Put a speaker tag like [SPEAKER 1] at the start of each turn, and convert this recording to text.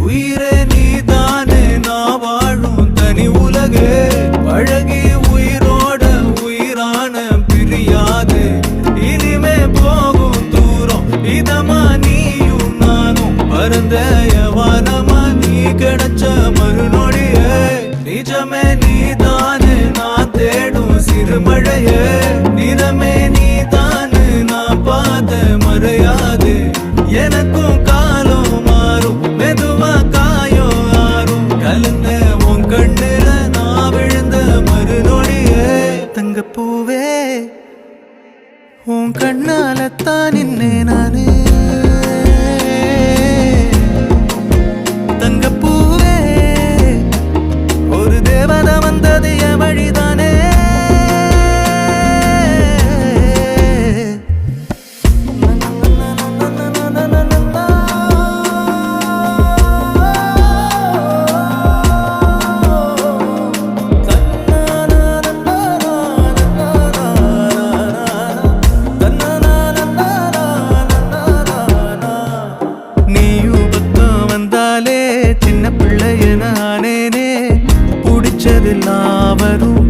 [SPEAKER 1] உயிரே நீதானே நான் வாழும் தனி உலகே பழகி உயிரோட உயிரான பிரியாது இனிமே போகும் தூரம் இதமா நீயும் நானும் பரந்த யவானமா நீ கிடைச்ச மறுநொடியே நிஜமே நீதானே நான் தேடும் சிறுமழையே நிறமே நீதானே நான் பார்த்த மறையாது எனக்கும் காலம் மாறும் மெதுவா காயோ ஆறும் கலந்த உன் கண்ணுல நான் விழுந்த மறுநொடியே தங்கப்பூவே உன் கண்ணாலத்தான் நின்னே நானே தங்கப்பூவே ஒரு தேவதை வந்தது என் வழிதானே சின்ன பிள்ளைய நானேனே பிடிச்சதெல்லாம் வரும்